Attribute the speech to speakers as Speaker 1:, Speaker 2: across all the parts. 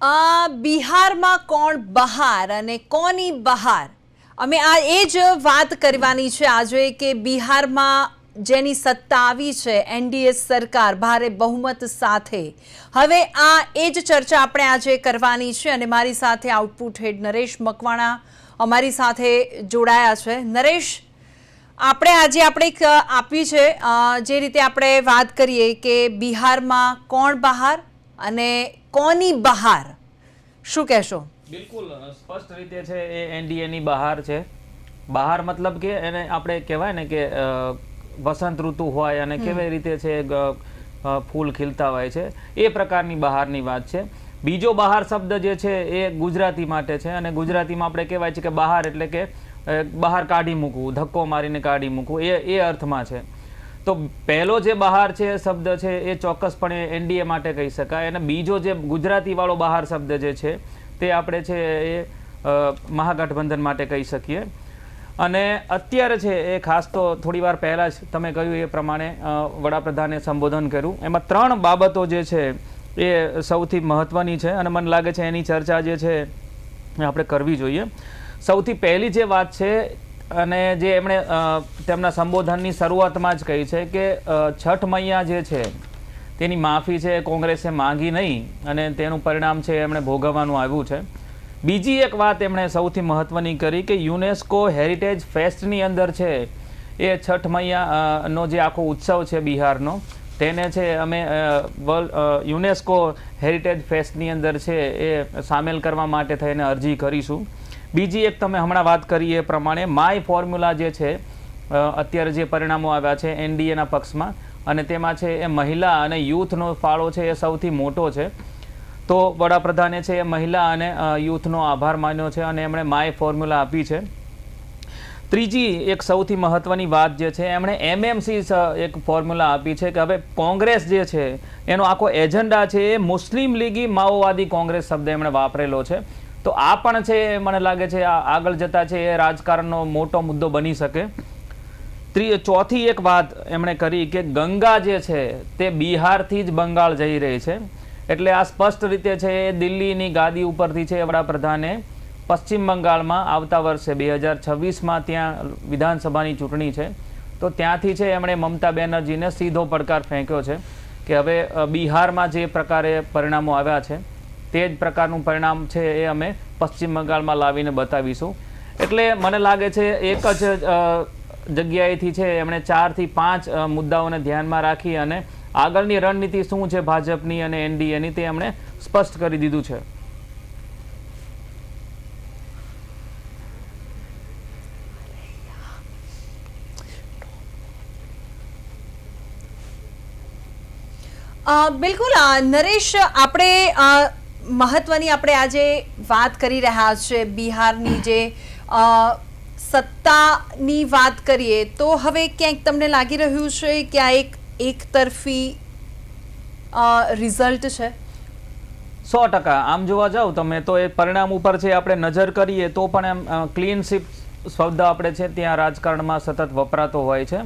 Speaker 1: બિહારમાં કોણ બહાર અને કોની બહાર? અમે આ એ જ વાત કરવાની છે આજે કે બિહારમાં જેની સત્તા આવી છે એનડીએ સરકાર ભારે બહુમત સાથે, હવે આ એ જ ચર્ચા આપણે આજે કરવાની છે અને મારી સાથે આઉટપુટ હેડ નરેશ મકવાણા અમારી સાથે જોડાયા છે. નરેશ, આજે આપણે આપી છે જે રીતે આપણે વાત કરીએ કે બિહારમાં કોણ બહાર અને કોની બહાર, શું કહેશો?
Speaker 2: બિલકુલ સ્પષ્ટ રીતે છે એ એનડીએ ની બહાર છે. બહાર મતલબ કે એને આપણે કહેવાય ને કે વસંત ઋતુ હોય અને કેવી રીતે છે ફૂલ ખીલતા હોય છે એ પ્રકારની બહારની વાત છે. બીજો બહાર શબ્દ જે છે એ ગુજરાતી માટે છે અને ગુજરાતીમાં આપણે કહેવાય છે કે બહાર એટલે કે બહાર કાઢી મૂકવું, ધક્કો મારીને કાઢી મૂકવું, એ અર્થમાં છે. તો પહેલો જે બહાર છે શબ્દ છે એ ચોક્કસપણે એનડીએ માટે કહી શકાય અને બીજો જે ગુજરાતી વાળો બહાર શબ્દ જે છે તે આપણે છે એ મહાગઠબંધન માટે કહી શકીએ. અને અત્યારે છે એ ખાસ તો થોડી વાર પહેલાં જ તમે કહ્યું એ પ્રમાણે વડાપ્રધાને સંબોધન કર્યું, એમાં 3 બાબતો જે છે એ સૌથી મહત્ત્વની છે અને મને લાગે છે એની ચર્ચા જે છે એ આપણે કરવી જોઈએ. સૌથી પહેલી જે વાત છે અને જે એમણે તેમના સંબોધનની શરૂઆતમાં જ કહી છે કે છઠ મૈયા જે છે તેની માફી છે કોંગ્રેસે માંગી નહીં અને તેનું પરિણામ છે એમણે ભોગવવાનું આવ્યું છે. બીજી એક વાત એમણે સૌથી મહત્ત્વની કરી કે યુનેસ્કો હેરિટેજ ફેસ્ટની અંદર છે એ છઠ મૈયાનો જે આખો ઉત્સવ છે બિહારનો, તેને છે અમે યુનેસ્કો હેરિટેજ ફેસ્ટની અંદર છે એ સામેલ કરવા માટે થઈને અરજી કરીશું. બીજી એક તમે હમણાં વાત કરી એ પ્રમાણે માય ફોર્મ્યુલા જે છે અત્યારે જે પરિણામો આવ્યા છે એનડીએના પક્ષમાં અને તેમાં છે એ મહિલા અને યુથનો ફાળો છે એ સૌથી મોટો છે. તો વડાપ્રધાને છે એ મહિલા અને યુથનો આભાર માન્યો છે અને એમણે માય ફોર્મ્યુલા આપી છે. ત્રીજી એક સૌથી મહત્ત્વની વાત જે છે એમણે એમએમસી એક ફોર્મ્યુલા આપી છે કે હવે કોંગ્રેસ જે છે એનો આખો એજન્ડા છે એ મુસ્લિમ લીગી માઓવાદી કોંગ્રેસ શબ્દ એમણે વાપરેલો છે. તો આ પણ છે મને લાગે છે આગળ જતાં છે એ રાજકારણનો મોટો મુદ્દો બની શકે. ચોથી એક વાત એમણે કરી કે ગંગા જે છે તે બિહારથી જ બંગાળ જઈ રહી છે, એટલે આ સ્પષ્ટ રીતે છે એ દિલ્હીની ગાદી ઉપરથી છે વડાપ્રધાને પશ્ચિમ બંગાળમાં આવતા વર્ષે 2026માં ત્યાં વિધાનસભાની ચૂંટણી છે તો ત્યાંથી છે એમણે મમતા બેનર્જીને સીધો પડકાર ફેંક્યો છે કે હવે બિહારમાં જે પ્રકારે પરિણામો આવ્યા છે તે જ પ્રકારનું પરિણામ છે એ અમે પશ્ચિમ બંગાળમાં લાવીને બતાવીશું. એટલે મને લાગે છે એક જ જગ્યાએથી છે એમણે 4 થી 5 મુદ્દાઓને ધ્યાનમાં રાખી અને આગળની રણનીતિ શું છે ભાજપની અને એનડીએની તે એમણે સ્પષ્ટ કરી દીધું છે.
Speaker 1: બિલકુલ નરેશ, આપણે મહત્વની આપણે આજે વાત કરી રહ્યા છે બિહારની જે સત્તાની વાત કરીએ તો હવે ક્યાંક તમને લાગી રહ્યું છે કે આ એક તરફી રિઝલ્ટ છે?
Speaker 2: 100% આમ જોવા જાવ તમે તો એ પરિણામ ઉપર છે આપણે નજર કરીએ તો પણ એમ ક્લીન સ્વીપ શબ્દ આપણે છે ત્યાં રાજકારણમાં સતત વપરાતો હોય છે.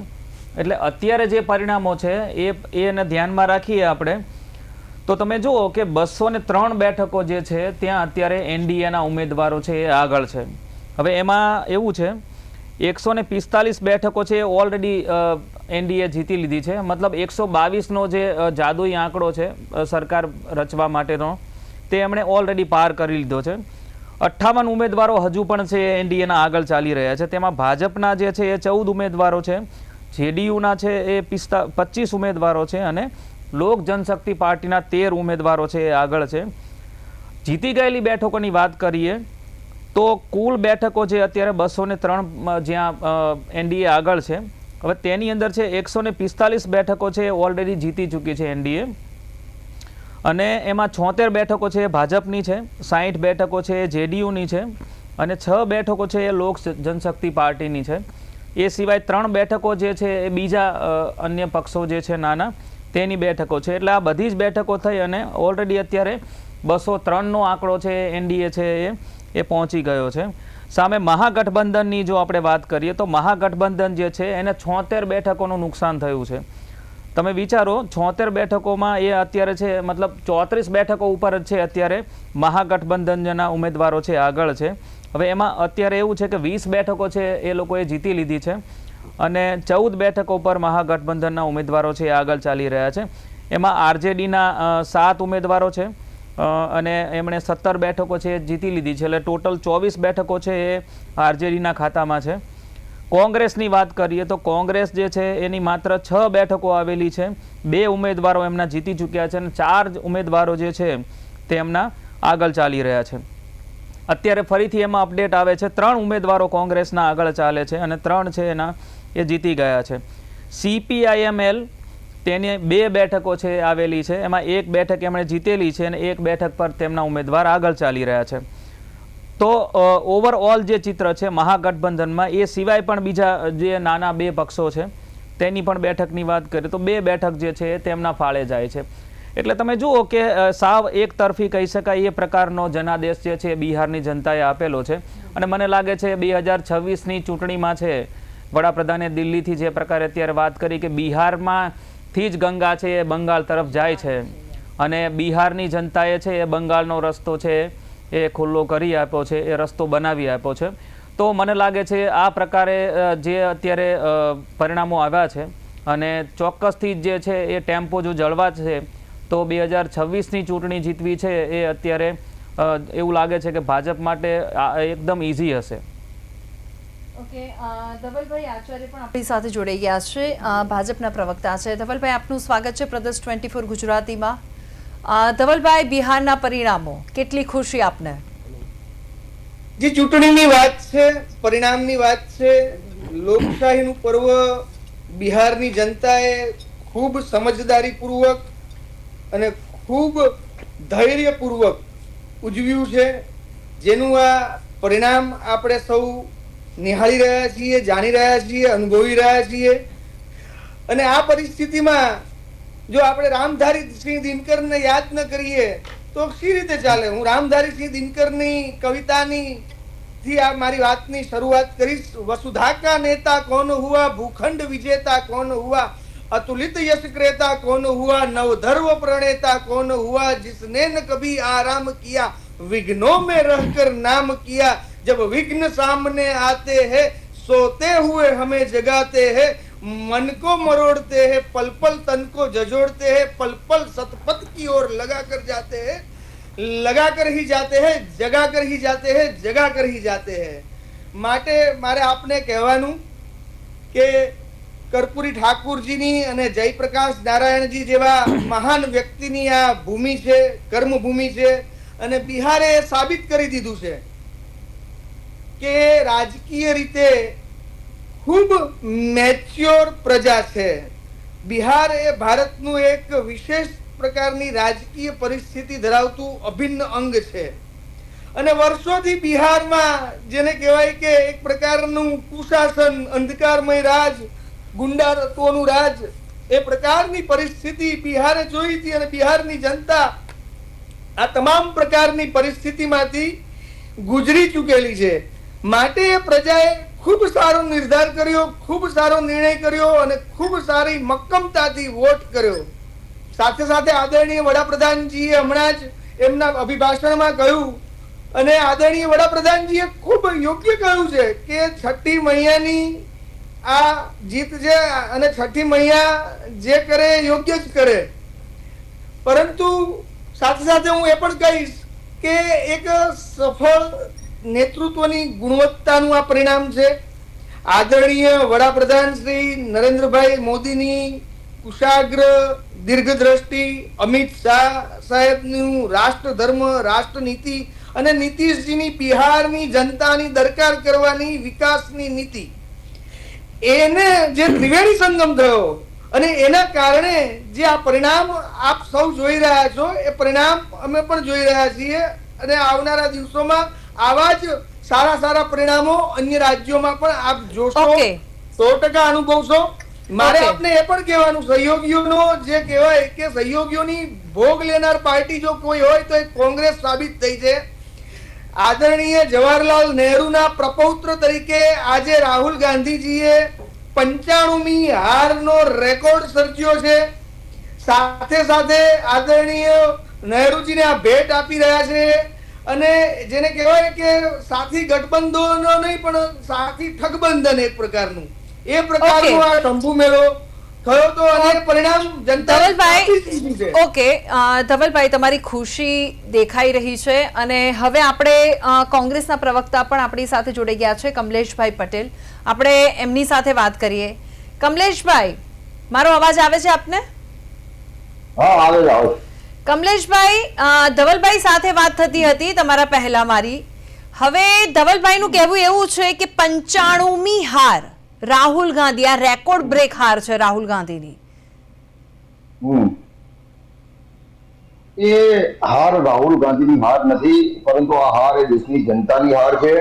Speaker 2: એટલે અત્યારે જે પરિણામો છે એને ધ્યાનમાં રાખીએ આપણે તો તમે જુઓ કે 203 બેઠકો જે છે ત્યાં અત્યારે એનડીએના ઉમેદવારો છે એ આગળ છે. હવે એમાં એવું છે 145 બેઠકો છે ઓલરેડી એનડીએ જીતી લીધી છે, મતલબ 122નો જે જાદુઈ આંકડો છે સરકાર રચવા માટેનો તે એમણે ઓલરેડી પાર કરી લીધો છે. 58 ઉમેદવારો હજુ પણ છે એનડીએના આગળ ચાલી રહ્યા છે. તેમાં ભાજપના જે છે એ 14 ઉમેદવારો છે, જેડીયુના છે એ 25 ઉમેદવારો છે અને લોક જનશક્તિ પાર્ટીના 13 ઉમેદવારો છે એ આગળ છે. જીતી ગયેલી બેઠકોની વાત કરીએ તો કુલ બેઠકો છે અત્યારે 203 જ્યાં એનડીએ આગળ છે. હવે તેની અંદર છે 145 બેઠકો છે ઓલરેડી જીતી ચૂકી છે એનડીએ અને એમાં 76 બેઠકો છે ભાજપની છે, 60 બેઠકો છે એ જેડીયુની છે અને 6 બેઠકો છે એ લોક જનશક્તિ પાર્ટીની છે. એ સિવાય 3 બેઠકો જે છે એ બીજા અન્ય પક્ષો જે છે નાના તેની બેઠકો છે. એટલે આ બધી જ બેઠકો થઈ અને ઓલરેડી અત્યારે 203નો આંકડો છે એનડીએ છે એ પહોંચી ગયો છે. સામે મહાગઠબંધનની જો આપણે વાત કરીએ તો મહાગઠબંધન જે છે એને 76 બેઠકોનું નુકસાન થયું છે. તમે વિચારો 76 બેઠકોમાં એ અત્યારે છે, મતલબ 34 બેઠકો ઉપર જ છે અત્યારે મહાગઠબંધનના ઉમેદવારો છે આગળ છે. હવે એમાં અત્યારે એવું છે કે 20 બેઠકો છે એ લોકોએ જીતી લીધી છે અને 14 બેઠકો પર મહાગઠબંધનના ઉમેદવારો છે એ આગળ ચાલી રહ્યા છે. એમાં આરજેડીના 7 ઉમેદવારો છે અને એમણે 17 બેઠકો છે જીતી લીધી છે, એટલે ટોટલ 24 બેઠકો છે એ આરજેડીના ખાતામાં છે. કોંગ્રેસની વાત કરીએ તો કોંગ્રેસ જે છે એની માત્ર 6 બેઠકો આવેલી છે, 2 ઉમેદવારો એમના જીતી ચૂક્યા છે અને 4 ઉમેદવારો જે છે તે એમના આગળ ચાલી રહ્યા છે. અત્યારે ફરીથી એમાં અપડેટ આવે છે, 3 ઉમેદવારો કોંગ્રેસના આગળ ચાલે છે અને 3 છે એના એ જીતી ગયા છે. CPIML તેની 2 બેઠકો છે આવેલી છે, એમાં 1 બેઠક એમણે જીતેલી છે અને 1 બેઠક પર તેમના ઉમેદવાર આગળ ચાલી રહ્યા છે. તો ઓવરઓલ જે ચિત્ર છે મહાગઠબંધનમાં, એ સિવાય પણ બીજા જે નાના 2 પક્ષો છે તેની પણ બેઠકની વાત કરીએ તો 2 બેઠક જે છે એ તેમના ફાળે જાય છે. એટલે તમે જુઓ કે સાવ એક તરફી કહી શકાય એ પ્રકારનો જનાદેશ જે છે બિહારની જનતાએ આપેલો છે. અને મને લાગે છે 2026ની ચૂંટણીમાં છે વડાપ્રધાને દિલ્હીથી જે પ્રકારે અત્યારે વાત કરી કે બિહારમાંથી જ ગંગા છે એ બંગાળ તરફ જાય છે અને બિહારની જનતાએ છે એ બંગાળનો રસ્તો છે એ ખુલ્લો કરી આપ્યો છે, એ રસ્તો બનાવી આપ્યો છે. તો મને લાગે છે આ પ્રકારે જે અત્યારે પરિણામો આવ્યા છે અને ચોક્કસથી જે છે એ ટેમ્પો જો જળવા છે તો 2026ની ચૂંટણી જીતવી છે એ અત્યારે એવું લાગે છે કે ભાજપ માટે એકદમ ઇઝી હશે.
Speaker 1: ઓકે, ધવલભાઈ આચાર્ય પણ આપણી સાથે જોડાઈ ગયા છે, ભાજપના પ્રવક્તા છે. ધવલભાઈ, આપનું સ્વાગત છે પ્રદેશ 24 ગુજરાતીમાં. ધવલભાઈ, બિહારના પરિણામો, કેટલી ખુશી આપને?
Speaker 3: જે ચૂંટણીની વાત છે, પરિણામની વાત છે, લોકશાહીનું પર્વ બિહારની જનતાએ ખૂબ સમજદારીપૂર્વક અને ખૂબ ધૈર્યપૂર્વક ઉજવ્યું છે, જેનું આ પરિણામ આપણે સૌ નિહાળી રહ્યા છીએ, જાણી રહ્યા છીએ, અનુભવી રહ્યા છીએ. અને આ પરિસ્થિતિમાં જો આપણે રામધારીસિંહ દિનકરને યાદ ન કરીએ તો શી રીતે ચાલે? હું રામધારીસિંહ દિનકરની કવિતાની થી આ મારી વાતની શરૂઆત કરીશ. વસુધા કા નેતા કૌન હુઆ, ભૂખંડ વિજેતા કૌન હુઆ, अतुलित यश क्रेता कौन हुआ, नवधर्व प्रणेता कौन हुआ, जिसने न कभी आराम किया, विघ्नों में रहकर नाम किया, जब विघ्न सामने आते हैं सोते हुए हमें जगाते हैं, मन को मरोड़ते हैं, पल पल तन को झंझोड़ते हैं, पल पल सतपथ की ओर लगा कर जाते हैं, लगा कर ही जाते हैं, जगा कर ही जाते हैं, जगा कर ही जाते हैं. માટે મારે આપને કહેવાનું કે કર્પૂરી ઠાકુરજીની અને જયપ્રકાશ નારાયણજી જેવા મહાન વ્યક્તિની આ ભૂમિ છે, કર્મભૂમિ છે. અને બિહારે સાબિત કરી દીધું છે કે રાજકીય રીતે ખૂબ મેચ્યોર પ્રજા છે. બિહાર એ ભારતનું એક વિશેષ પ્રકારની રાજકીય પરિસ્થિતિ ધરાવતું અભિન્ન અંગ છે. અને વર્ષોથી બિહારમાં જેને કહેવાય કે એક પ્રકારનું કુશાસન, અંધકારમય રાજ, ગુંડા તત્વોનું રાજ, એ પ્રકારની પરિસ્થિતિ બિહારે જોઈ હતી. અને બિહારની જનતા આ તમામ પ્રકારની પરિસ્થિતિમાંથી ગુજરી ચૂકેલી છે. માટે એ પ્રજાએ ખૂબ સારો નિર્ધાર કર્યો, ખૂબ સારો નિર્ણય કર્યો અને ખૂબ સારી મક્કમતાથી વોટ કર્યો. સાથે સાથે આદરણીય વડાપ્રધાનજીએ હમણાં જ એમના અભિભાષણમાં કહ્યું અને આદરણીય વડાપ્રધાનજીએ ખૂબ યોગ્ય કહ્યું છે કે છઠ્ઠી મૈયાની આ જીત છે અને છઠ્ઠી મૈયા જે કરે યોગ્ય જ કરે. પરંતુ સાથે સાથે હું એ પણ કહીશ કે એક સફળ નેતૃત્વની ગુણવત્તાનું આ પરિણામ છે. આદરણીય વડાપ્રધાન શ્રી નરેન્દ્રભાઈ મોદીની કુશાગ્ર દીર્ઘદ્રષ્ટિ, અમિત શાહ સાહેબનું રાષ્ટ્રધર્મ, રાષ્ટ્રનીતિ અને નીતિશજીની બિહારની જનતાની દરકાર કરવાની વિકાસની નીતિ, એને જે ત્રિવેણી સંગમ થયો અને એના કારણે જે આ પરિણામ આપ સૌ જોઈ રહ્યા છો, એ પરિણામ અમે પણ જોઈ રહ્યા છીએ. અને આવનારા દિવસોમાં આવા જ સારા સારા પરિણામો અન્ય રાજ્યોમાં પણ આપ જોશો, 100% અનુભવશો. મારે આપને એ પણ કહેવાનું, સહયોગીઓનો જે કહેવાય કે સહયોગીઓની ભોગ લેનાર પાર્ટી જો કોઈ હોય તો એ કોંગ્રેસ સાબિત થઈ છે. આદરણીય જવાહરલાલ નહેરુના પ્રપૌત્ર તરીકે આજે રાહુલ ગાંધીજીએ 95મી હારનો રેકોર્ડ સર્જ્યો છે. સાથે સાથે આદરણીય નહેરુજીને આ ભેટ આપી રહ્યા છે અને જેને કહેવાય કે સાથી ગઠબંધનો નહીં પણ સાથી ઠગબંધન એક પ્રકારનું એ પ્રકારનો આ શંભુ મેળો થયો તો અને પરિણામ જનતા
Speaker 1: ધવલભાઈ ઓકે ધવલભાઈ તમારી ખુશી દેખાઈ રહી છે અને હવે આપણે કોંગ્રેસના પ્રવક્તા પણ આપણી સાથે જોડાઈ ગયા છે કમલેશભાઈ પટેલ. આપણે એમની સાથે વાત કરીએ. કમલેશભાઈ, મારો અવાજ આવે છે આપને?
Speaker 4: હા, આવે છે.
Speaker 1: કમલેશભાઈ, ધવલભાઈ સાથે વાત થતી હતી તમારા પહેલા મારી. હવે ધવલભાઈનું કહેવું એવું છે કે 95મી હાર રાહુલ ગાંધી, આ રેકોર્ડ બ્રેક હાર છે રાહુલ ગાંધીની.
Speaker 4: એ હાર રાહુલ ગાંધીની હાર નથી, પરંતુ આ હાર એ દેશની જનતાની હાર છે.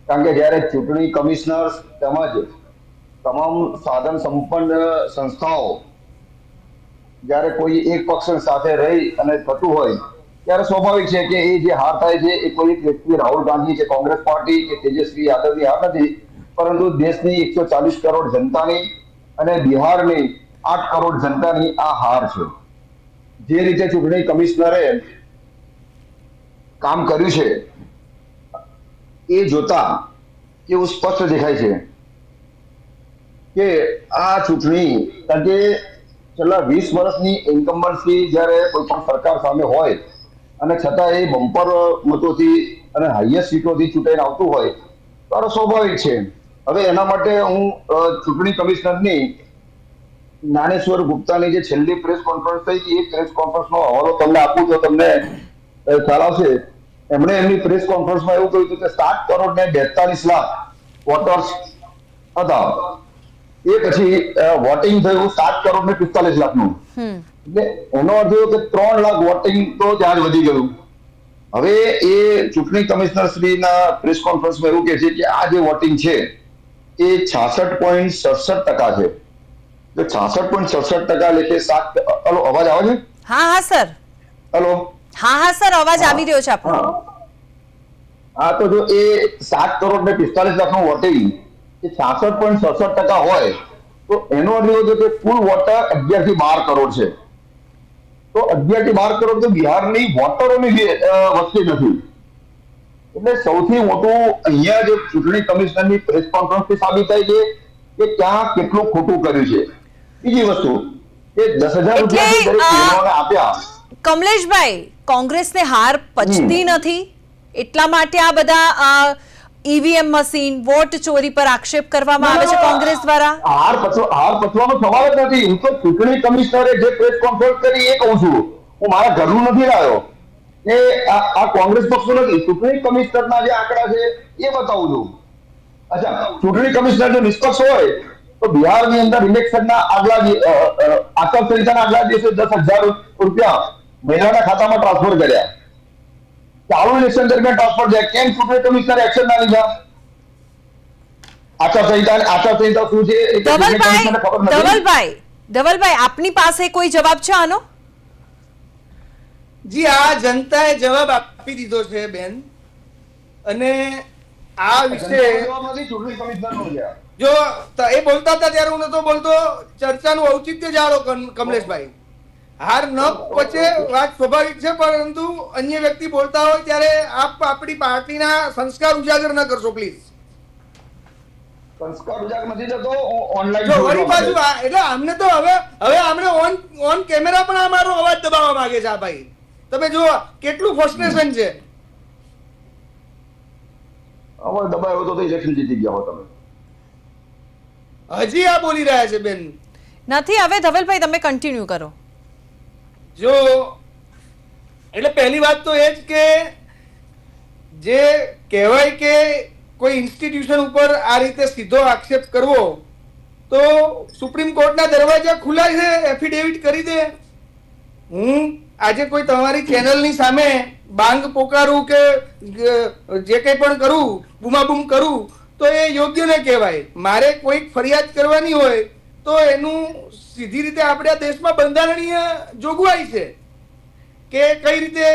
Speaker 4: કારણ કે જ્યારે ચૂંટણી કમિશનર તેમજ તમામ સાધન સંપન્ન સંસ્થાઓ જ્યારે કોઈ એક પક્ષ સાથે રહી અને થતું હોય ત્યારે સ્વાભાવિક છે કે એ જે હાર થાય છે એ કોઈ એક વ્યક્તિ રાહુલ ગાંધી કે કોંગ્રેસ પાર્ટી કે તેજસ્વી યાદવની હાર નથી, પરંતુ દેશની 140 કરોડ જનતાની અને બિહારની 8 કરોડ જનતાની આ હાર છે. જે રીતે ચૂંટણી કમિશનરે કામ કર્યું છે એ જોતા એવું સ્પષ્ટ દેખાય છે કે આ ચૂંટણી, કારણ કે છેલ્લા 20 વર્ષની ઇન્કમ્બન્સી જ્યારે કોઈ પણ સરકાર સામે હોય અને છતાં એ બમ્પર મતોથી અને હાઈએસ્ટ સીટોથી ચૂંટાઈને આવતું હોય તો સ્વાભાવિક છે. હવે એના માટે હું ચૂંટણી કમિશનરની જ્ઞાનેશ્વર ગુપ્તાની જે છેલ્લી પ્રેસ કોન્ફરન્સ થઈ હતી એ પ્રેસ કોન્ફરન્સનો હવાલો તમને આપું તો તમને ખ્યાલ આવશે. એમણે એમની પ્રેસ કોન્ફરન્સમાં એવું કહ્યું હતું કે 7 કરોડ ને 42 લાખ વોટર્સ હતા. એ પછી વોટિંગ થયું 7 કરોડ ને 45 લાખનું. એટલે એનો અર્થ એવો કે 3 લાખ વોટિંગ તો ત્યાં જ વધી ગયું. હવે એ ચૂંટણી કમિશનર શ્રીના પ્રેસ કોન્ફરન્સમાં એવું કહે છે કે આ જે વોટિંગ છે એ 66.67% છે. 66.67% લેખે 7. હલો, અવાજ આવે છે?
Speaker 1: હા હા સર.
Speaker 4: હલો,
Speaker 1: હા સર, અવાજ આવી રહ્યો છે આપનો.
Speaker 4: હા, તો જો એ 7 કરોડ ને 45 લાખનું વોટિંગ એ 66.67% હોય તો એનો અર્થ એવો છે કે કુલ વોટર 11 થી 12 કરોડ છે. તો 11 થી 12 કરોડ તો બિહારની વોટરોની વસ્તી નથી. એટલે સૌથી મોટું અહીંયા જે ચૂંટણી કમિશનરની પ્રેસ કોન્ફરન્સથી સાબિત થાય છે કે ક્યાં કેટલું ખોટું કર્યું છે. બીજી વસ્તુ કે 10,000 રૂપિયા દરેક બહેનોને આપ્યા.
Speaker 1: કમલેશભાઈ, કોંગ્રેસને હાર પચતી નથી એટલા માટે આ બધા ઈવીએમ મશીન, વોટ ચોરી પર આક્ષેપ કરવામાં આવે છે કોંગ્રેસ દ્વારા?
Speaker 4: હાર પચવાનો સવાલ જ નથી. હું તો ચૂંટણી કમિશનરે જે પ્રેસ કોન્ફરન્સ કરી એ કહું છું. હું મારા ઘરનું નથી લાવ્યો. એ આ કોંગ્રેસ પક્ષનું નથી. ચૂંટણી કમિશનરના જે આંકડા છે એ બતાવું છું. અચ્છા, ચૂંટણી કમિશનર જો નિષ્પક્ષ હોય તો બિહારની અંદર ઇલેક્શનના આગલા આચારસંહિતાના આગલા દિવસે 10,000 રૂપિયા મહિલાના ખાતામાં ટ્રાન્સફર કર્યા. ચાલુ ઇલેક્શન દરમિયાન ટ્રાન્સફર થયા. કેમ ચૂંટણી કમિશનર એક્શન ના લીધા? આચારસંહિતા શું છે?
Speaker 1: ધવલભાઈ, આપની પાસે કોઈ જવાબ છે આનો?
Speaker 3: જી, આ જનતાએ જવાબ આપી દીધો છે બેન. અને આ વિશે
Speaker 4: ચૂંટણી કમિશનરનો છે.
Speaker 3: જો એ બોલતા હતા ત્યારે હું નતો બોલતો. ચર્ચાનું ઔચિત્ય જાળો કમલેશભાઈ. હાર ન પચે વાત સ્વાભાવિક છે, પરંતુ અન્ય વ્યક્તિ બોલતા હોય ત્યારે આપ આપણી પાર્ટીના સંસ્કાર ઉજાગર ન કરશો પ્લીઝ.
Speaker 4: સંસ્કાર ઉજાગર નથી થતો. ઓનલાઈન
Speaker 3: જો વળી પાછું એટલે અમને તો હવે અમને ઓન કેમેરા પણ આ મારો અવાજ દબાવવા માંગે છે આ ભાઈ. તમે જુઓ કેટલું ફ્રસ્ટ્રેશન છે.
Speaker 4: અવાજ દબાયો તો ઇલેક્શન જીતી ગયા હો તમે.
Speaker 3: હજી આ બોલી રહ્યા છે બેન.
Speaker 1: નથી. હવે ધવલભાઈ તમે કન્ટિન્યુ કરો.
Speaker 3: જો એટલે પહેલી વાત તો એ જ કે જે કહેવાય કે કોઈ ઇન્સ્ટિટ્યુશન ઉપર આ રીતે સીધો આક્ષેપ કરવો તો સુપ્રીમ કોર્ટના દરવાજા ખુલ્લા છે. એફિડેવિટ કરી દે. હું આજે કોઈ તમારી ચેનલની સામે બાંગ પોકારું કે જે કંઈ પણ કરું, બૂમાબૂમ કરું તો એ યોગ્ય ન કહેવાય. મારે કોઈક ફરિયાદ કરવાની હોય તો એનું સીધી રીતે આપણે આ દેશમાં બંધારણીય જોગવાઈ છે કે કઈ રીતે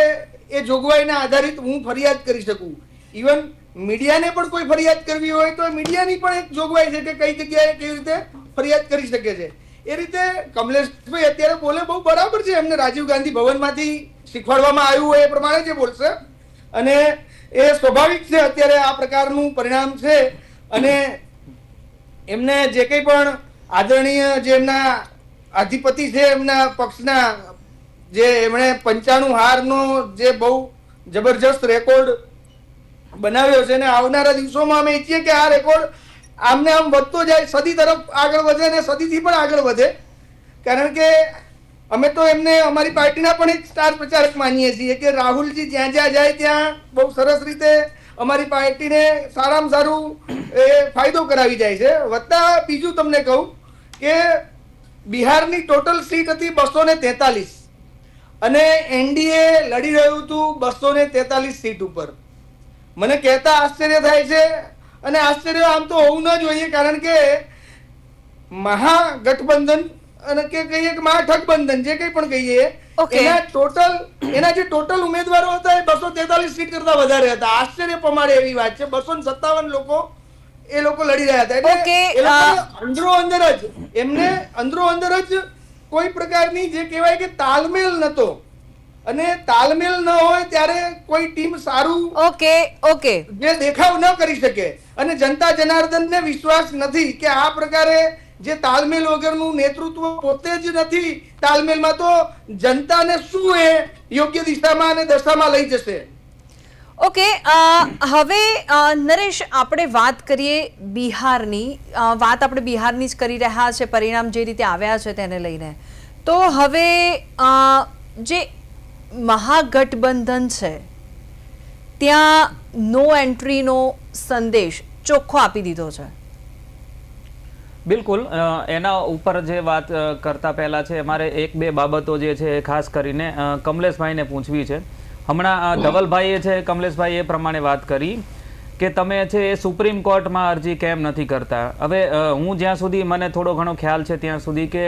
Speaker 3: એ જોગવાઈના આધારિત હું ફરિયાદ કરી શકું. ઇવન મીડિયાને પણ કોઈ ફરિયાદ કરવી હોય તો મીડિયાની પણ એક જોગવાઈ છે કે કઈ જગ્યાએ કેવી રીતે ફરિયાદ કરી શકે છે. એ રીતે કમલેશભાઈ અત્યારે બોલે બહુ બરાબર છે. એમને રાજીવ ગાંધી ભવનમાંથી શીખવાડવામાં આવ્યું હોય એ પ્રમાણે જે બોલશે અને એ સ્વાભાવિક છે. અત્યારે આ પ્રકારનું પરિણામ છે અને એમને જે કંઈ પણ આદરણીય જે એમના અધિપતિ છે એમના પક્ષના જે એમણે 95 હારનો જે બહુ જબરજસ્ત રેકોર્ડ બનાવ્યો છે અને આવનારા દિવસોમાં અમે ઈચ્છીએ કે આ રેકોર્ડ આમને આમ વધતો જાય, સદી તરફ આગળ વધે અને સદીથી પણ આગળ વધે. કારણ કે અમે તો એમને અમારી પાર્ટીના પણ એક સ્ટાર પ્રચારક માનીએ છીએ કે રાહુલજી જ્યાં જ્યાં જાય ત્યાં બહુ સરસ રીતે અમારી પાર્ટીને સારામાં સારું એ ફાયદો કરાવી જાય છે. વત્તા બીજું તમને કહું કે બિહારની ટોટલ સીટ હતી 243 અને એનડીએ લડી રહ્યું હતું 243 સીટ ઉપર. મને કહેતા આશ્ચર્ય થાય છે અને આશ્ચર્ય આમ તો હોવું ન જોઈએ કારણ કે મહાગઠબંધન અને કે કહીએ કે મહાઠગબંધન જે કંઈ પણ કહીએ એના જે ટોટલ ઉમેદવારો હતા એ 243 સીટ કરતા વધારે હતા. આશ્ચર્ય પમાડે એવી વાત છે. 257 લોકો એ લોકો લડી રહ્યા હતા. એટલે એ લોકોને અંદરો અંદર જ કોઈ પ્રકારની જે કહેવાય કે તાલમેલ નતો અને તાલમેલ ન હોય ત્યારે કોઈ ટીમ સારું
Speaker 1: ઓકે
Speaker 3: જે દેખાવ ન કરી શકે અને જનતા જનાર્દનને વિશ્વાસ નથી કે આ પ્રકારે જે તાલમેલ વગરનું નેતૃત્વ પોતે જ નથી તાલમેલમાં તો જનતાને શું એ યોગ્ય દિશામાં અને દશામાં લઈ જશે.
Speaker 1: ઓકે, હવે નરેશ આપણે વાત કરીએ બિહારની. વાત આપણે બિહારની જ કરી રહ્યા છે, પરિણામ જે રીતે આવ્યા છે તેને લઈને. તો હવે જે મહાગઠબંધન છે ત્યાં નો એન્ટ્રીનો સંદેશ ચોખ્ખો આપી દીધો છે.
Speaker 2: બિલકુલ. એના ઉપર જે વાત કરતા પહેલા છે મારે એક બે બાબતો જે છે એ ખાસ કરીને કમલેશભાઈને પૂછવી છે. હમણાં ધવલભાઈએ છે કમલેશભાઈ એ પ્રમાણે વાત કરી કે તમે છે એ સુપ્રીમ કોર્ટમાં અરજી કેમ નથી કરતા. હવે હું જ્યાં સુધી મને થોડો ઘણો ખ્યાલ છે ત્યાં સુધી કે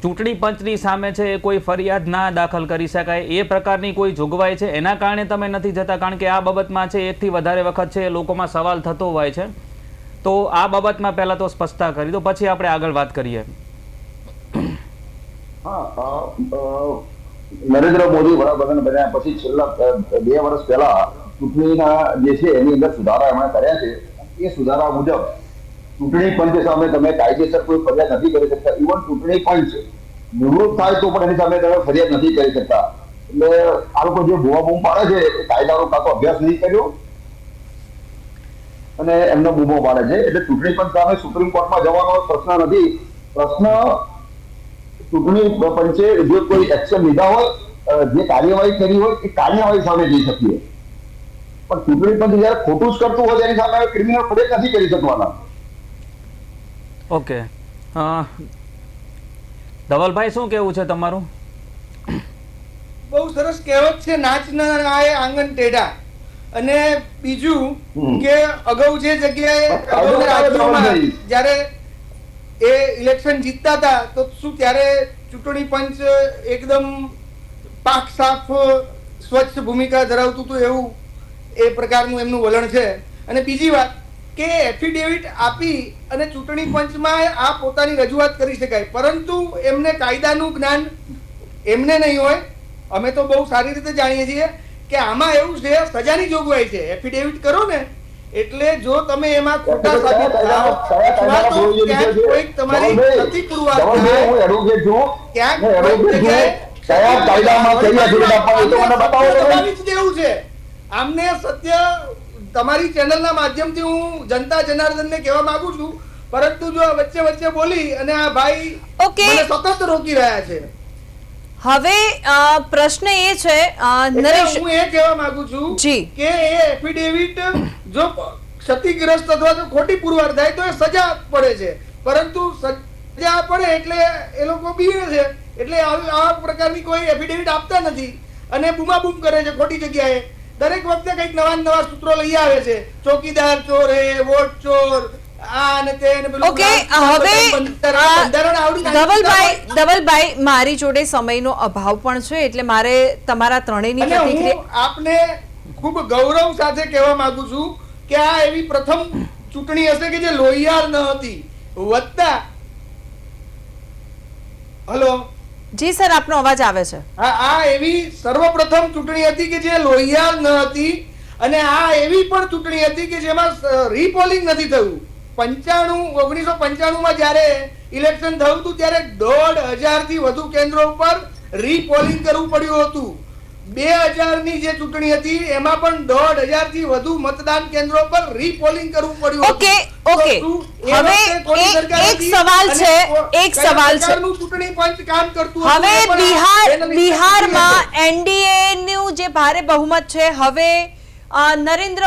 Speaker 2: ચૂંટણી પંચની સામે છે એ કોઈ ફરિયાદ ના દાખલ કરી શકાય એ પ્રકારની કોઈ જોગવાઈ છે, એના કારણે તમે નથી જતા. કારણ કે આ બાબતમાં છે એકથી વધારે વખત છે લોકોમાં સવાલ થતો હોય છે. તો આ બાબતમાં પહેલા તો સ્પષ્ટતા કરી દો, પછી આપણે આગળ વાત કરીએ.
Speaker 4: નરેન્દ્ર મોદી વડાપ્રધાન બન્યા પછી છેલ્લા 2 વર્ષ પહેલા ચૂંટણીના જે છે એની અંદર સુધારા એમણે કર્યા છે. એ સુધારા મુજબ ચૂંટણી પંચ સામે તમે કાયદેસર કોઈ ફરિયાદ નથી કરી શકતા. ઇવન ચૂંટણી પંચ નિવૃત્ત થાય તો પણ એની સામે તમે ફરિયાદ નથી કરી શકતા. એટલે આ લોકો જે બૂમ પાડે છે એ કાયદાનો કાં તો અભ્યાસ નથી કર્યો અને એમનો બૂમો પાડે છે. એટલે ચૂંટણી પંચ સામે સુપ્રીમ કોર્ટમાં જવાનો પ્રશ્ન નથી. પ્રશ્ન ચૂંટણી પંચે જો કોઈ એક્શન લીધા હોય, જે કાર્યવાહી કરી હોય એ કાર્યવાહી સામે જઈ શકીએ. પણ ચૂંટણી પંચ જયારે ખોટું જ કરતું હોય એની સામે ક્રિમિનલ ફરિયાદ નથી કરી શકવાના.
Speaker 2: ઓકે, ધવલભાઈ શું કેવું છે તમારું?
Speaker 3: બહુ સરસ કહેવત છે, નાચ ન આય આંગણ ટેઢા. અને બીજું કે અગાઉ જે જગ્યાએ અગાઉના રાજ્યોમાં જ્યારે એ ઇલેક્શન જીતતા હતા તો શું ત્યારે ચૂંટણી પંચ એકદમ પાક સાફ સ્વચ્છ ભૂમિકા ધરાવતું હતું એવું એ પ્રકારનું એમનું વલણ છે. અને બીજી વાત કે એફિડેવિટ આપી અને ચૂંટણી પંચમાં આ પોતાની રજૂઆત કરી શકાય, પરંતુ એમને કાયદાનું જ્ઞાન એમને નહીં હોય. અમે તો બહુ સારી રીતે જાણીએ છીએ કે આમાં એવું છે સજાની જોગવાઈ છે. એફિડેવિટ કરો ને એટલે જો તમે એમાં ખોટા સાબિત થાઓ અથવા તો ક્યાંક કોઈક તમારી નથી પુરવાર થાય, ક્યાંક કોઈક જગ્યાએ દબાવી જ દેવું છે. આમને સત્ય તમારી ચેનલના માધ્યમથી હું જનતા જનાર્દનને કહેવા માંગુ છું, પરંતુ જો વચ્ચે વચ્ચે બોલી અને આ ભાઈ મને સતત રોકી રહ્યા છે.
Speaker 1: હવે પ્રશ્ન એ છે નરેશ,
Speaker 3: હું એ કહેવા માંગુ છું કે એ એફિડેવિટ જો ક્ષતિગ્રસ્ત અથવા તો ખોટી પુરવાર થાય તો એ સજા પડે છે, પરંતુ સજા પડે એટલે એ લોકો બીવે છે. એટલે આ પ્રકારની કોઈ એફિડેવિટ આપતા નથી અને બૂમાબૂમ કરે છે ખોટી જગ્યાએ. દરેક વખતે કંઈક નવા સૂત્રો લઈ આવે છે, ચોકીદાર ચોર હે, વોટ ચોર, આ ને તે ને પેલું.
Speaker 1: ઓકે, હવે ધવલભાઈ મારી જોડે સમયનો અભાવ પણ છે એટલે મારે તમારા ત્રણેયની પ્રતિક્રિયા
Speaker 3: આપને ખૂબ ગૌરવ સાથે કહેવા માંગુ છું કે આ એવી પ્રથમ ચૂંટણી હશે કે જે લોહિયાળ ન હતી. વત્તા હલો,
Speaker 1: જી સર, આપનો અવાજ આવે છે.
Speaker 3: આ એવી સર્વપ્રથમ ચૂંટણી હતી કે જે લોહિયાળ ન હતી, અને આ એવી પણ ચૂંટણી હતી કે જેમાં રીપોલિંગ નથી થયું. 1995 માં જ્યારે ઇલેક્શન થયું હતું ત્યારે 1,500 થી વધુ કેન્દ્રો ઉપર રીપોલિંગ કરવું પડ્યું હતું. 2000 ની જે ચૂંટણી હતી એમાં પણ 1,500 થી વધુ મતદાન કેન્દ્રો પર રીપોલિંગ કરવું પડ્યું હતું.
Speaker 1: ઓકે.
Speaker 3: તો એ
Speaker 1: હવે
Speaker 3: વખતે કોની સરકાર
Speaker 1: એક
Speaker 3: હતી
Speaker 1: સવાલ
Speaker 3: અને
Speaker 1: છે, એક
Speaker 3: કયા
Speaker 1: સવાલ છે.
Speaker 3: પ્રકારનું ચૂંટણી પંચ કામ કરતું હતું
Speaker 1: હવે
Speaker 3: એ પણ એના વિશે
Speaker 1: બિહારમાં
Speaker 3: છે.
Speaker 1: એનડીએ નું જે ભારે બહુમત છે, હવે નરેન્દ્ર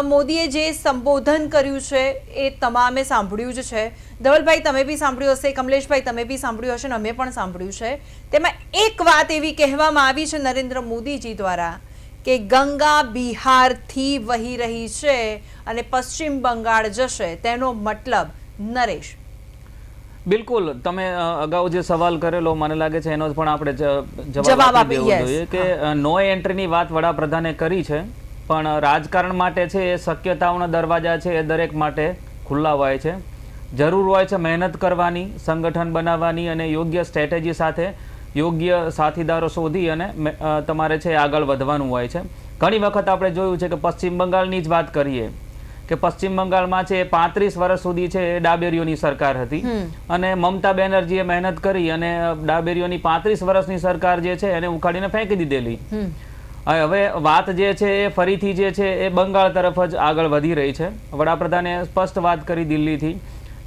Speaker 1: મોદીએ જે સંબોધન કર્યું છે એ તમામે સાંભળ્યું જ છે. ધવલભાઈ, તમે બી સાંભળ્યું હશે, કમલેશભાઈ તમે બી સાંભળ્યું હશે, અને અમે પણ સાંભળ્યું છે. તેમાં એક વાત એવી કહેવામાં આવી છે નરેન્દ્ર મોદીજી દ્વારા કે ગંગા બિહારથી વહી રહી છે અને પશ્ચિમ બંગાળ જશે, તેનો મતલબ નરેશ.
Speaker 2: બિલકુલ, તમે અગાઉ જે સવાલ કરેલો મને લાગે છે એનો પણ આપણે
Speaker 1: જવાબ
Speaker 2: આપી દેવો
Speaker 1: yes.
Speaker 2: જોઈએ કે નો એન્ટ્રીની વાત વડાપ્રધાને કરી છે, પણ રાજકારણ માટે છે એ શક્યતાઓના દરવાજા છે એ દરેક માટે ખુલ્લા હોય છે. જરૂર હોય છે મહેનત કરવાની, સંગઠન બનાવવાની અને યોગ્ય સ્ટ્રેટેજી સાથે યોગ્ય સાથીદારો શોધી અને તમારે છે આગળ વધવાનું હોય છે. ઘણી વખત આપણે જોયું છે કે પશ્ચિમ બંગાળની જ વાત કરીએ કે પશ્ચિમ બંગાળમાં છે 35 વર્ષ સુધી છે ડાબેરીઓની સરકાર હતી, અને મમતા બેનર્જીએ મહેનત કરી અને ડાબેરીઓની 35 વર્ષની સરકાર જે છે એને ઉખાડીને ફેંકી દીધેલી. હવે વાત જે છે એ ફરીથી જે છે એ બંગાળ તરફ જ આગળ વધી રહી છે. વડાપ્રધાને સ્પષ્ટ વાત કરી દિલ્હીથી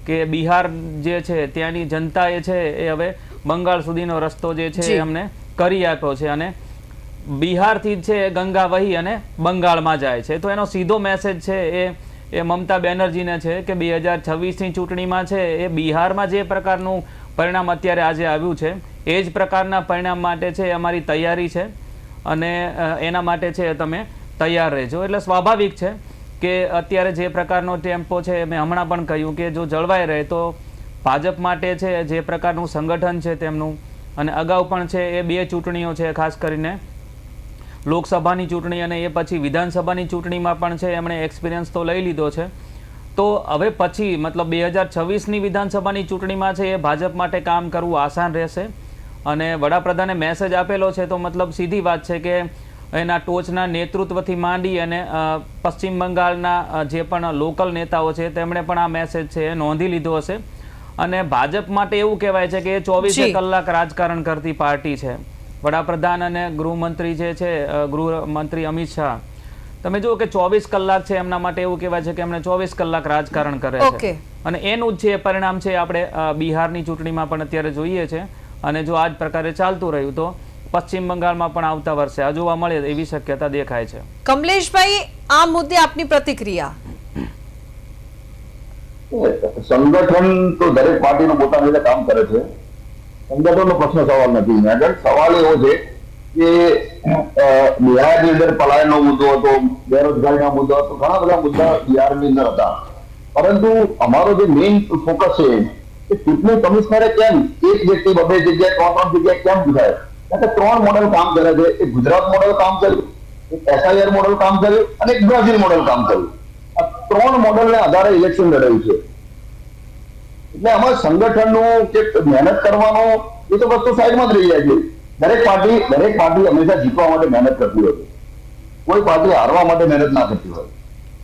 Speaker 2: કે બિહાર જે છે ત્યાંની જનતાએ છે એ હવે બંગાળ સુધીનો રસ્તો જે છે એ અમને કરી આપ્યો છે, અને બિહારથી છે ગંગા વહી અને બંગાળમાં જાય છે. તો એનો સીધો મેસેજ છે એ મમતા બેનર્જીને છે કે 2026ની ચૂંટણીમાં છે એ બિહારમાં જે પ્રકારનું પરિણામ અત્યારે આજે આવ્યું છે એ જ પ્રકારના પરિણામ માટે છે અમારી તૈયારી છે, અને એના માટે છે તમે તૈયાર રહેજો. એટલે સ્વાભાવિક છે કે અત્યારે જે પ્રકારનો ટેમ્પો છે મેં હમણાં પણ કહ્યું કે જો જળવાઈ રહે તો ભાજપ માટે છે જે પ્રકારનું સંગઠન છે તેમનું, અને અગાઉ પણ છે એ 2 ચૂંટણીઓ છે ખાસ કરીને લોકસભાની ચૂંટણી અને એ પછી વિધાનસભાની ચૂંટણીમાં પણ છે એમણે એક્સપિરિયન્સ તો લઈ લીધો છે. તો હવે પછી મતલબ 2026ની વિધાનસભાની ચૂંટણીમાં છે એ ભાજપ માટે કામ કરવું આસાન રહેશે. અને વડાપ્રધાને મેસેજ આપેલો છે તો મતલબ સીધી વાત છે કે એના ટોચના નેતૃત્વથી માંડી અને પશ્ચિમ બંગાળના જે પણ લોકલ નેતાઓ છે તેમણે પણ આ મેસેજ છે એ નોંધી લીધો હશે. અને ભાજપ માટે એવું કહેવાય છે કે 24 કલાક રાજકારણ કરતી પાર્ટી છે. વડાપ્રધાન અને ગૃહમંત્રી જે છે ગૃહમંત્રી અમિત શાહ, તમે જુઓ કે 24 કલાક છે એમના માટે એવું કહેવાય છે કે એમણે 24 કલાક રાજકારણ કરે છે, અને એનું જ છે પરિણામ છે આપણે બિહારની ચૂંટણીમાં પણ અત્યારે જોઈએ છે. અને જો આ જ પ્રકારે ચાલતું રહ્યું તો પશ્ચિમ બંગાળમાં પણ આવતા વર્ષે આ જોવા મળે એવી શક્યતા દેખાય છે.
Speaker 1: કમલેશભાઈ, આ મુદ્દે આપની પ્રતિક્રિયા.
Speaker 4: સંગઠન તો દરેક પાર્ટીનું પોતાની રીતે કામ કરે છે, સંગઠનનો પ્રશ્ન સવાલ નથી. આગળ સવાલ એવો છે કે બિહારની અંદર પલાયનનો મુદ્દો હતો, બેરોજગારીનો મુદ્દો હતો, ઘણા બધા મુદ્દા બિહારની અંદર હતા. પરંતુ અમારો જે મેઇન ફોકસ છે કે ચૂંટણી કમિશનરે કેમ એક વ્યક્તિ 2 જગ્યાએ 3 જગ્યાએ કેમ ગુજારે? કારણ કે 3 મોડેલ કામ કરે છે. એક ગુજરાત મોડેલ કામ કર્યું, એક SIR મોડેલ કામ કર્યું અને એક બ્રાઝિલ મોડેલ કામ કર્યું. આ 3 મોડેલને આધારે ઇલેક્શન લડાયું છે. એટલે આમાં સંગઠનનું કે મહેનત કરવાનો એ તો વસ્તુ સાઈડમાં જ રહી જાય છે. દરેક પાર્ટી હંમેશા જીતવા માટે મહેનત કરતી હોય છે, કોઈ પાર્ટી હારવા માટે મહેનત ના કરતી હોય.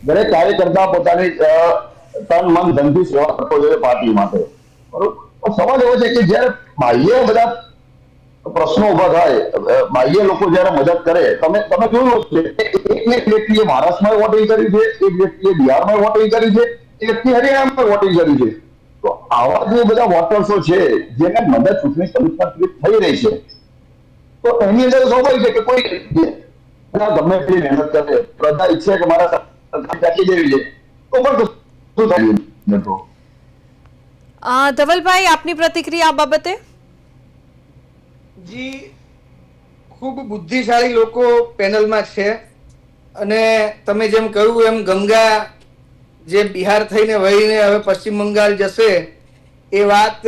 Speaker 4: દરેક કાર્યકર્તા પોતાની તન મન ધનથી સેવા કરતો હોય પાર્ટી માટે. બરોબર. સવાલ એવો છે કે જયારે બાહ્ય બધા પ્રશ્નો ઉભા થાય, બાહ્ય લોકો જયારે મદદ કરે, તમે જોયું છે એક વ્યક્તિએ મહારાષ્ટ્રમાં વોટિંગ કર્યું છે, એક વ્યક્તિએ બિહારમાં વોટિંગ કર્યું છે, એક વ્યક્તિ હરિયાણામાં વોટિંગ કર્યું છે. તો આવા જે બધા વોટર્સો છે જેને મદદ ચૂંટણી કમિશનર થઈ રહી છે, તો એની અંદર સ્વાભાવિક છે કે કોઈ ગમે એટલી મહેનત કરે, પ્રજા ઈચ્છે કે મારા ચાકી દેવી છે, તો પણ શું થાય?
Speaker 1: ધવલભાઈ, આપની પ્રતિક્રિયા આ બાબતે.
Speaker 3: જી, ખૂબ બુદ્ધિશાળી લોકો પેનલમાં છે, અને તમે જેમ કહ્યું એમ ગંગા જે બિહાર થઈને વહીને હવે પશ્ચિમ બંગાળ જશે એ વાત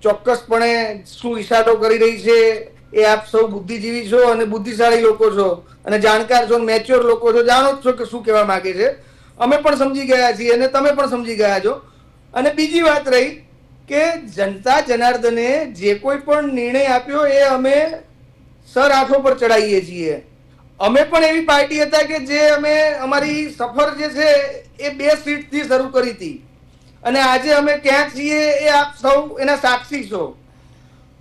Speaker 3: ચોક્કસપણે શું ઈશારો કરી રહી છે એ આપ સૌ બુદ્ધિજીવી છો અને બુદ્ધિશાળી લોકો છો અને જાણકાર છો, મેચ્યોર લોકો છો, જાણો જ છો કે શું કહેવા માંગે છે. અમે પણ સમજી ગયા છીએ અને તમે પણ સમજી ગયા છો. અને બીજી વાત રહી કે જનતા જનાર્દને જે કોઈ પણ નિર્ણય આપ્યો એ અમે સર આંખો પર ચડાવીએ છીએ. અમે પણ એવી પાર્ટી હતા કે જે અમે અમારી સફર જે છે એ 2 સીટથી શરૂ કરી હતી અને આજે અમે ક્યાં છીએ એ આપ સૌ એના સાક્ષી છો.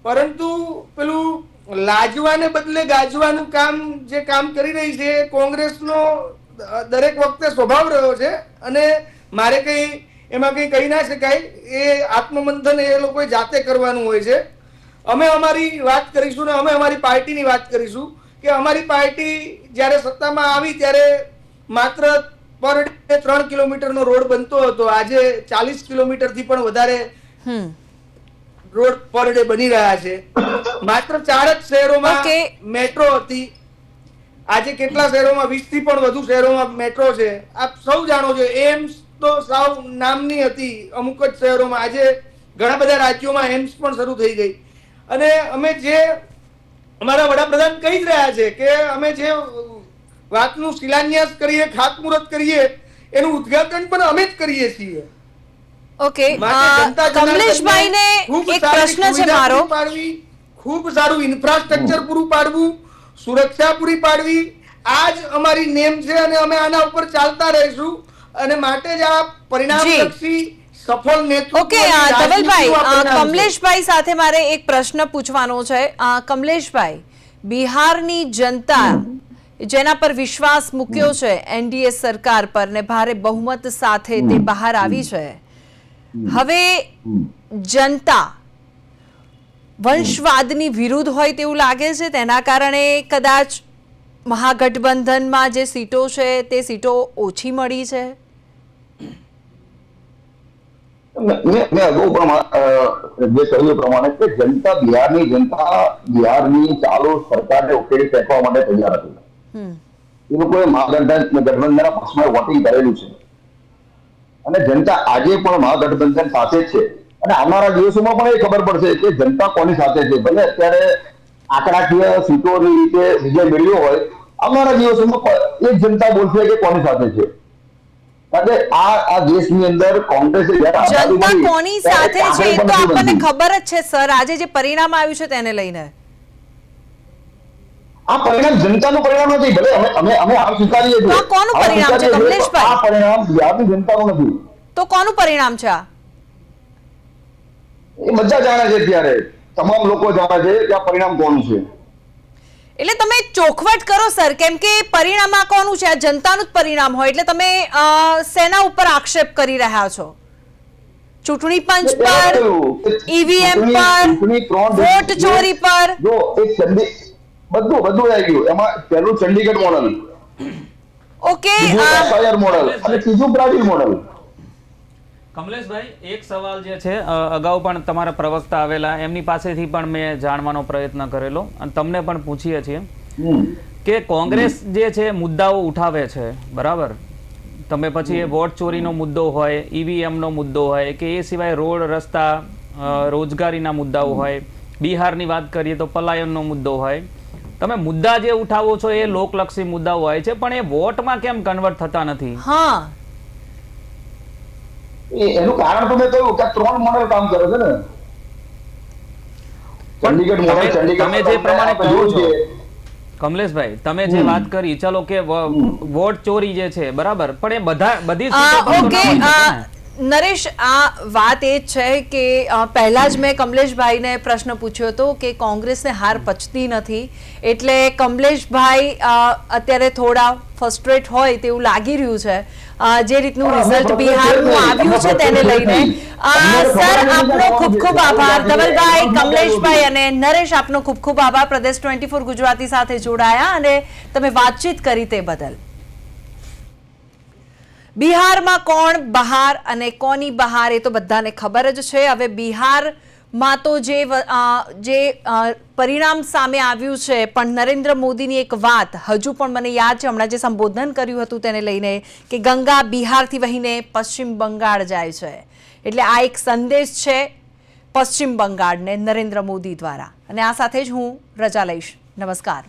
Speaker 3: પરંતુ પેલું લાજવાને બદલે ગાજવાનું કામ જે કામ કરી રહી છે કોંગ્રેસનો દરેક વખતે સ્વભાવ રહ્યો છે અને મારે કઈ એમાં કઈ કહી ના શકાય. એ આત્મમંથન એ લોકોએ જાતે કરવાનું હોય છે. અમે અમારી વાત કરીશું ને અમે અમારી પાર્ટીની વાત કરીશું કે અમારી પાર્ટી જ્યારે સત્તામાં આવી ત્યારે માત્ર પર ડે 3 કિલોમીટરનો રોડ બનતો હતો. આજે 40 કિલોમીટરથી પણ વધારે રોડ પર ડે બની રહ્યા છે. માત્ર 4 જ શહેરોમાં મેટ્રો હતી. આજે કેટલા શહેરોમાં 20 થી પણ વધુ શહેરોમાં મેટ્રો છે. આપ સૌ જાણો છો. એમ્સ તો સાવ નામની હતી અમુક જ શહેરોમાં. આજે ઘણા બધા રાજ્યોમાં એમ્સ પણ શરૂ થઈ ગઈ. અને અમે જે અમારા વડાપ્રધાન કહી જ રહ્યા છે કે અમે જે વાતનું શિલાન્યાસ કરીએ, ખાતમુહૂર્ત કરીએ, એનું ઉદ્ઘાટન પણ અમે જ કરીએ છીએ.
Speaker 1: ઓકે, કમલેશભાઈને એક પ્રશ્ન છે મારો.
Speaker 3: ખૂબ સારું ઇન્ફ્રાસ્ટ્રક્ચર પૂરું પાડવું, સુરક્ષા પૂરી પાડવી, આ જ અમારી નેમ છે અને અમે આના ઉપર ચાલતા રહીશું. અને માટે જ આ પરિણામલક્ષી સફળ નેતૃત્વ.
Speaker 1: ઓકે ધવલભાઈ, કમલેશભાઈ સાથે મારે એક પ્રશ્ન પૂછવાનો છે. કમલેશભાઈ, બિહારની જનતા જેના પર વિશ્વાસ મૂક્યો છે એનડીએ સરકાર પર ને ભારે બહુમત સાથે તે બહાર આવી છે, હવે જનતા વંશવાદની વિરુદ્ધ હોય તેવું લાગે છે. તેના કારણે કદાચ મહાગઠબંધનમાં જે સીટો છે તે સીટો ઓછી મળી છે.
Speaker 4: મેં અગાઉ પણ જે કહ્યું પ્રમાણે કે જનતા બિહારની ચાલુ સરકારને ઉકેલી ફેંકવા માટે તૈયાર હતી. એ લોકોએ મહાગઠબંધનના પક્ષમાં વોટિંગ કરેલું છે અને જનતા આજે પણ મહાગઠબંધન સાથે જ છે. અને આવનારા દિવસોમાં પણ એ ખબર પડશે કે જનતા કોની સાથે છે. ભલે અત્યારે આંકડાકીય સીટોની રીતે વિજય મેળવ્યો હોય, આવનારા દિવસોમાં એ જનતા બોલશે કે કોની સાથે છે. કારણ કે આ દેશની અંદર કોંગ્રેસે
Speaker 1: જનતા કોની સાથે છે એ તો આપણને ખબર જ છે સર. આજે જે પરિણામ આવ્યું છે તેને લઈને
Speaker 4: આ પરિણામ જનતાનું પરિણામ નથી. ભલે અમે આ સ્વીકારીએ છીએ.
Speaker 1: કોનું પરિણામ છે કમલેશભાઈ?
Speaker 4: આ પરિણામ બિહારની જનતાનું નથી.
Speaker 1: તો કોનું પરિણામ છે આ?
Speaker 4: એ બધા જાણે છે. ત્યારે તમામ લોકો જાણે છે કે આ પરિણામ કોનું છે.
Speaker 1: એટલે તમે ચોખવટ કરો સર, કેમ કે પરિણામ આ કોનું છે? આ જનતાનું જ પરિણામ હોય એટલે તમે સેના ઉપર આક્ષેપ કરી રહ્યા છો? ચૂંટણી પંચ પર, ઈવીએમ પર, વોટ ચોરી પર?
Speaker 4: જો એક બધું આવી ગયું. એમાં પહેલું ચંડીગઢ મોડલ,
Speaker 1: ઓકે,
Speaker 4: મોડલ અને ત્રીજું બ્રાઝિલ મોડલ.
Speaker 2: કમલેશભાઈ, એક સવાલ જે છે અગાઉ પણ તમારા પ્રવક્તા આવેલા એમની પાસેથી પણ મેં જાણવાનો પ્રયત્ન કરેલો અને તમને પણ પૂછીએ છીએ કે કોંગ્રેસ જે છે મુદ્દાઓ ઉઠાવે છે, બરાબર? તમે પછી એ વોટ ચોરીનો મુદ્દો હોય, ઈવીએમનો મુદ્દો હોય કે એ સિવાય રોડ રસ્તા, રોજગારીના મુદ્દાઓ હોય, બિહારની વાત કરીએ તો પલાયનનો મુદ્દો હોય, તમે મુદ્દા જે ઉઠાવો છો એ લોકલક્ષી મુદ્દાઓ હોય છે, પણ એ વોટમાં કેમ કન્વર્ટ થતા નથી?
Speaker 1: હા,
Speaker 4: એનું કારણ તો મેં કહ્યું કે 3 મોડલ કામ કરે છે ને. ચંડીગઢ મોડલ,
Speaker 2: તમે જે પ્રમાણે કહો છો કમલેશભાઈ, તમે જે વાત કરી, ચલો કે વોટ ચોરી જે છે, બરાબર, પણ એ બધી
Speaker 1: નરેશ, આ વાત એ છે કે પહેલા જ મેં કમલેશભાઈને પ્રશ્ન પૂછ્યો હતો કે કોંગ્રેસને હાર પચતી નથી, એટલે કમલેશભાઈ અત્યારે થોડા ફ્રસ્ટ્રેટ હોય તેવું લાગી રહ્યું છે જે રીતનું રિઝલ્ટ બિહારનું આવ્યું છે તેને લઈને. સર, આપનો ખૂબ ખૂબ આભાર. ધવલભાઈ, કમલેશભાઈ અને નરેશ, આપનો ખૂબ ખૂબ આભાર પ્રદેશ 24 ગુજરાતી સાથે જોડાયા અને તમે વાતચીત કરી તે બદલ. બિહારમાં કોણ બહાર અને કોની બહાર એ તો બધાને ખબર જ છે. હવે બિહારમાં તો જે પરિણામ સામે આવ્યું છે, પણ નરેન્દ્ર મોદીની એક વાત હજુ પણ મને યાદ છે, હમણાં જે સંબોધન કર્યું હતું તેને લઈને કે ગંગા બિહારથી વહીને પશ્ચિમ બંગાળ જાય છે, એટલે આ એક સંદેશ છે પશ્ચિમ બંગાળને નરેન્દ્ર મોદી દ્વારા. અને આ સાથે જ હું રજા લઈશ. નમસ્કાર.